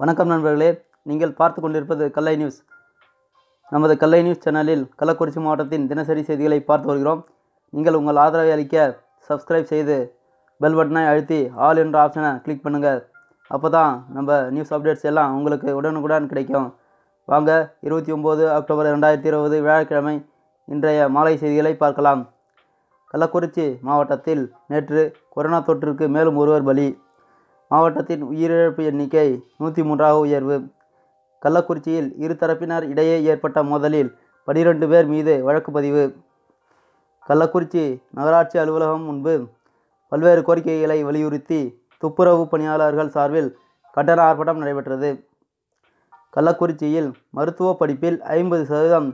வணக்கம் நண்பர்களே, நீங்கள் பார்த்து கொண்டிருப்பது கல்லை நியூஸ். நமது கல்லை நியூஸ் சேனலில் கள்ளக்குறிச்சி மாவட்டத்தின் தினசரி செய்திகளை பார்த்து வருகிறோம். நீங்கள் உங்கள் ஆதரவை அளிக்க சப்ஸ்கிரைப் செய்து பெல் பட்டனை அழுத்தி ஆல் என்ற ஆப்ஷனை கிளிக் பண்ணுங்கள். அப்போ தான் நம்ம நியூஸ் அப்டேட்ஸ் எல்லாம் உங்களுக்கு உடனுக்குடன் கிடைக்கும். வாங்க 29 அக்டோபர் 2020 வியாழக்கிழமை இன்றைய மாலை செய்திகளை பார்க்கலாம். கள்ளக்குறிச்சி மாவட்டத்தில் நேற்று கொரோனா தொற்றுக்கு மேலும் ஒருவர் பலி. மாவட்டத்தின் உயிரிழப்பு எண்ணிக்கை 103ஆக உயர்வு. கள்ளக்குறிச்சியில் இருதரப்பினர் இடையே ஏற்பட்ட மோதலில் 12 பேர் மீது வழக்கு பதிவு. கள்ளக்குறிச்சி நகராட்சி அலுவலகம் முன்பு பல்வேறு கோரிக்கைகளை வலியுறுத்தி துப்புரவு பணியாளர்கள் சார்பில் கண்டன ஆர்ப்பாட்டம் நடைபெற்றது. கள்ளக்குறிச்சியில் மருத்துவ படிப்பில் 50%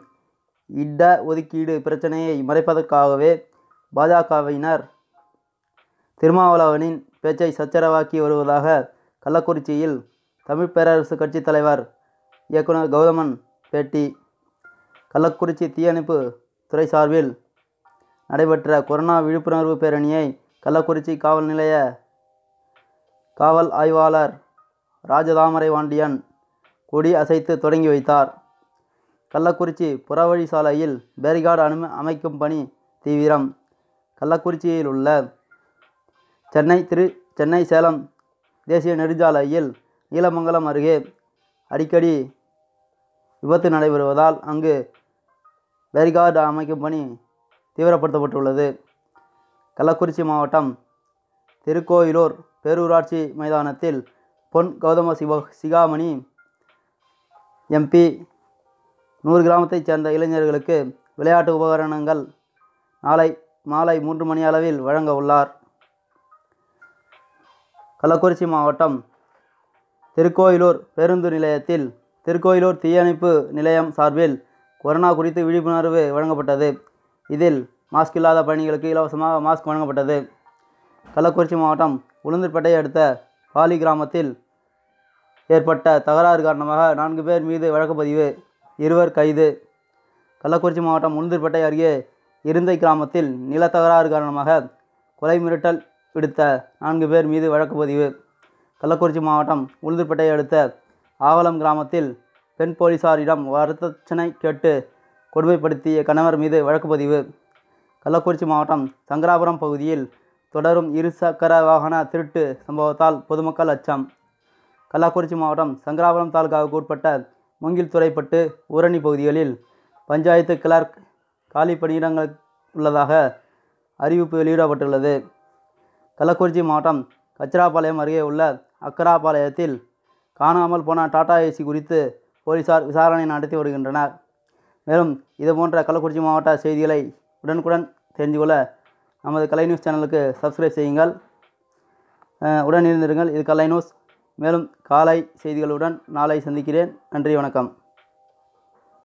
இட ஒதுக்கீடு பிரச்சனையை மறைப்பதற்காகவே பாஜகவினர் திருமாவளவனின் பேச்சை சச்சரவாக்கி வருவதாக கள்ளக்குறிச்சியில் தமிழ் பேரரசு கட்சி தலைவர் இயக்குனர் கௌதமன் பேட்டி. கள்ளக்குறிச்சி தீயணைப்பு துறை சார்பில் நடைபெற்ற கொரோனா விழிப்புணர்வு பேரணியை கள்ளக்குறிச்சி காவல் நிலைய காவல் ஆய்வாளர் ராஜதாமரை வாண்டியன் கொடி அசைத்து தொடங்கி வைத்தார். கள்ளக்குறிச்சி புறவழி சாலையில் பேரிகார்டு அமைக்கும் பணி தீவிரம். கள்ளக்குறிச்சியில் உள்ள சென்னை சேலம் தேசிய நெடுஞ்சாலையில் நீலமங்கலம் அருகே அடிக்கடி விபத்து நடைபெறுவதால் அங்கு பேரிகார்டு அமைக்கும் பணி தீவிரப்படுத்தப்பட்டுள்ளது. கள்ளக்குறிச்சி மாவட்டம் திருக்கோயிலூர் பேரூராட்சி மைதானத்தில் பொன் கௌதம சிகாமணி எம்பி 100 கிராமத்தைச் சேர்ந்த இளைஞர்களுக்கு விளையாட்டு உபகரணங்கள் நாளை மாலை 3 மணி அளவில் வழங்க உள்ளார். கள்ளக்குறிச்சி மாவட்டம் திருக்கோயிலூர் பேருந்து நிலையத்தில் திருக்கோயிலூர் தீயணைப்பு நிலையம் சார்பில் கொரோனா குறித்து விழிப்புணர்வு வழங்கப்பட்டது. இதில் மாஸ்க் இல்லாத பயணிகளுக்கு இலவசமாக மாஸ்க் வழங்கப்பட்டது. கள்ளக்குறிச்சி மாவட்டம் உளுந்தூர்பேட்டை அடுத்த பாலி கிராமத்தில் ஏற்பட்ட தகராறு காரணமாக 4 பேர் மீது வழக்கு பதிவு, 2 கைது. கள்ளக்குறிச்சி மாவட்டம் உளுந்தூர்பேட்டை அருகே இருந்தை கிராமத்தில் நிலத்தகராறு காரணமாக கொலை மிரட்டல் விடுத்த 4 பேர் மீது வழக்கு பதிவு. கள்ளக்குறிச்சி மாவட்டம் உளுந்தூர்பேட்டை அடுத்த ஆவலம் கிராமத்தில் பெண் போலீசாரிடம் வரதட்சணை கேட்டு கொடுமைப்படுத்திய கணவர் மீது வழக்கு பதிவு. கள்ளக்குறிச்சி மாவட்டம் சங்கராபுரம் பகுதியில் தொடரும் 2 சக்கர வாகன திருட்டு சம்பவத்தால் பொதுமக்கள் அச்சம். கள்ளக்குறிச்சி மாவட்டம் சங்கராபுரம் தாலுகாவுக்கு உட்பட்ட மூங்கில்துறைப்பட்டு ஊரணி பகுதிகளில் பஞ்சாயத்து கிளர்க் காலி பணியிடங்கள் உள்ளதாக அறிவிப்பு வெளியிடப்பட்டுள்ளது. கள்ளக்குறிச்சி மாவட்டம் கச்சிராபாளையம் அருகே உள்ள அக்கராபாளையத்தில் காணாமல் போன டாடா ஏசி குறித்து போலீசார் விசாரணை நடத்தி வருகின்றனர். மேலும் இதுபோன்ற கள்ளக்குறிச்சி மாவட்ட செய்திகளை உடனுக்குடன் தெரிந்து கொள்ள நமது கலை நியூஸ் சேனலுக்கு சப்ஸ்கிரைப் செய்யுங்கள். உடன் இருந்திருங்கள். இது கலை நியூஸ். மேலும் காலை செய்திகளுடன் நாளை சந்திக்கிறேன். நன்றி, வணக்கம்.